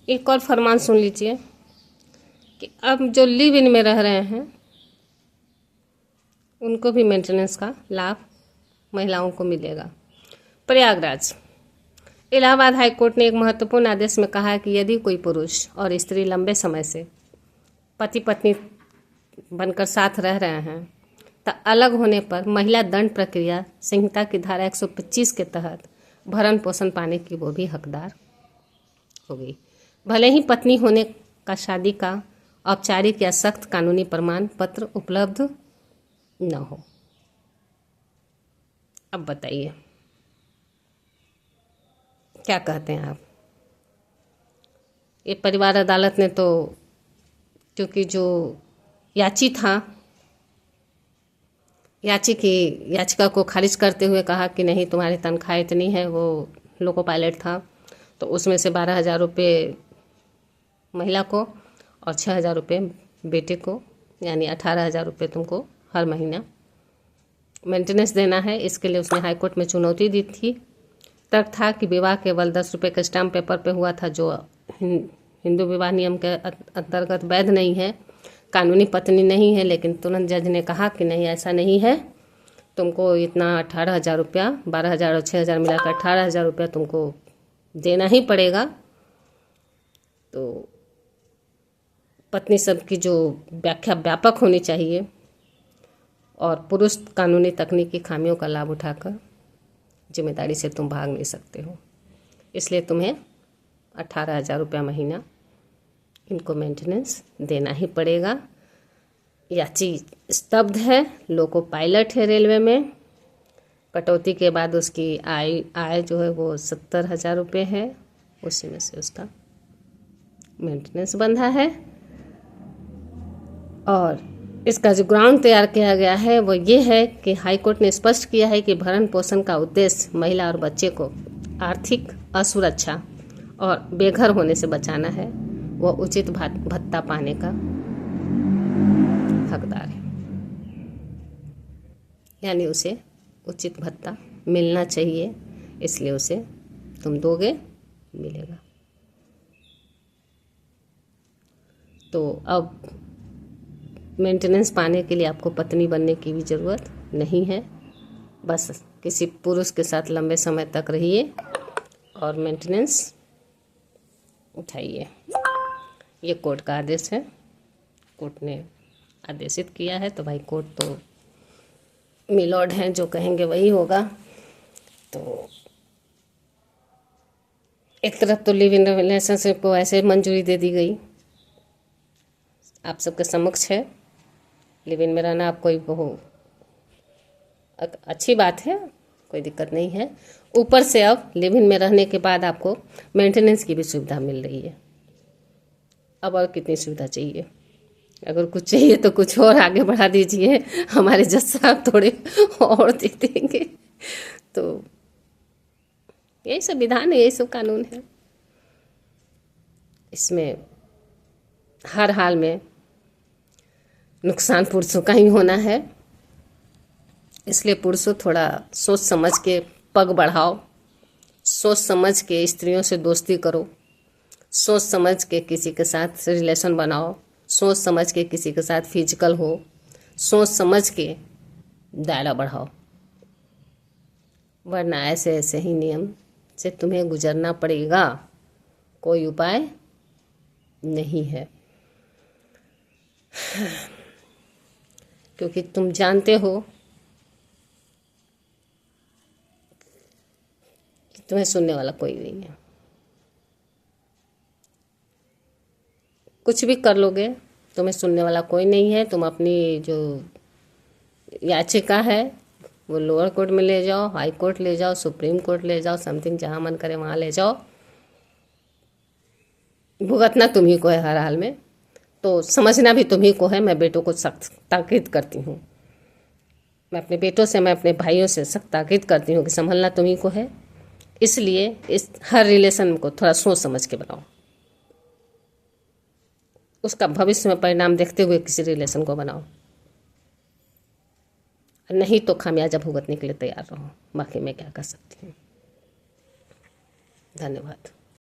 एक और फरमान सुन लीजिए कि अब जो लिव इन में रह रहे हैं उनको भी मेंटेनेंस का लाभ महिलाओं को मिलेगा। प्रयागराज, इलाहाबाद हाई कोर्ट ने एक महत्वपूर्ण आदेश में कहा है कि यदि कोई पुरुष और स्त्री लंबे समय से पति पत्नी बनकर साथ रह रहे हैं तो अलग होने पर महिला दंड प्रक्रिया संहिता की धारा 125 के तहत भरण पोषण पाने की वो भी हकदार होगी, भले ही पत्नी होने का शादी का औपचारिक या सख्त कानूनी प्रमाण पत्र उपलब्ध न हो। अब बताइए क्या कहते हैं आप। ये परिवार अदालत ने तो क्योंकि जो याचिका को खारिज करते हुए कहा कि नहीं तुम्हारी तनख्वाह इतनी है, वो लोको पायलट था, तो उसमें से 12,000 रुपये महिला को और 6,000 रुपये बेटे को, यानी 18,000 रुपये तुमको हर महीना मेंटेनेंस देना है। इसके लिए उसने हाईकोर्ट में चुनौती दी थी। तर्क था कि विवाह केवल 10 रुपये के स्टाम्प पेपर पे हुआ था, जो हिंदू विवाह नियम के अंतर्गत वैध नहीं है, कानूनी पत्नी नहीं है। लेकिन तुरंत जज ने कहा कि नहीं, ऐसा नहीं है, तुमको इतना 18,000 रुपया, 12,000 और 6,000 मिलाकर 18,000 रुपया तुमको देना ही पड़ेगा। तो पत्नी सब की जो व्याख्या व्यापक होनी चाहिए और पुरुष कानूनी तकनीकी खामियों का लाभ उठाकर जिम्मेदारी से तुम भाग नहीं सकते हो, इसलिए तुम्हें 18,000 रुपया महीना इनको मेंटेनेंस देना ही पड़ेगा। याची स्तब्ध है, लोको पायलट है रेलवे में, कटौती के बाद उसकी आय जो है वो 70,000 रुपये है, उसी में से उसका मेंटेनेंस बंधा है। और इसका जो ग्राउंड तैयार किया गया है वो ये है कि हाईकोर्ट ने स्पष्ट किया है कि भरण पोषण का उद्देश्य महिला और बच्चे को आर्थिक असुरक्षा और बेघर होने से बचाना है। वो उचित भत्ता पाने का हकदार है, यानी उसे उचित भत्ता मिलना चाहिए, इसलिए उसे तुम दोगे, मिलेगा। तो अब मेंटेनेंस पाने के लिए आपको पत्नी बनने की भी ज़रूरत नहीं है, बस किसी पुरुष के साथ लंबे समय तक रहिए और मेंटेनेंस उठाइए। ये कोर्ट का आदेश है, कोर्ट ने आदेशित किया है, तो भाई कोर्ट तो मिलॉर्ड हैं, जो कहेंगे वही होगा। तो एक तरफ तो लिव इन रिलेशनशिप को ऐसे मंजूरी दे दी गई, आप सबके समक्ष है, लिव इन में रहना आप कोई बहुत अच्छी बात है, कोई दिक्कत नहीं है। ऊपर से अब लिव इन में रहने के बाद आपको मेंटेनेंस की भी सुविधा मिल रही है। अब और कितनी सुविधा चाहिए? अगर कुछ चाहिए तो कुछ और आगे बढ़ा दीजिए, हमारे जज साहब थोड़े और दे देंगे। तो यही संविधान है, यही सब कानून है, इसमें हर हाल में नुकसान पुरुषों का ही होना है। इसलिए पुरुषों थोड़ा सोच समझ के पग बढ़ाओ, सोच समझ के स्त्रियों से दोस्ती करो, सोच समझ के किसी के साथ रिलेशन बनाओ, सोच समझ के किसी के साथ फिजिकल हो, सोच समझ के दायरा बढ़ाओ, वरना ऐसे ऐसे ही नियम से तुम्हें गुजरना पड़ेगा, कोई उपाय नहीं है। क्योंकि तुम जानते हो कि तुम्हें सुनने वाला कोई नहीं है, कुछ भी कर लोगे तुम्हें सुनने वाला कोई नहीं है। तुम अपनी जो याचिका है वो लोअर कोर्ट में ले जाओ, हाई कोर्ट ले जाओ, सुप्रीम कोर्ट ले जाओ, समथिंग जहाँ मन करे वहाँ ले जाओ, भुगतना तुम ही को है हर हाल में, तो समझना भी तुम ही को है। मैं बेटों को सख्त ताकीद करती हूँ, मैं अपने बेटों से, मैं अपने भाइयों से सख्त ताकीद करती हूँ कि संभलना तुम ही को है। इसलिए इस हर रिलेशन को थोड़ा सोच समझ के बनाओ, उसका भविष्य में परिणाम देखते हुए किसी रिलेशन को बनाओ, नहीं तो खामियाजा भुगतने के लिए तैयार रहो। बाकी मैं क्या कर सकती हूँ। धन्यवाद।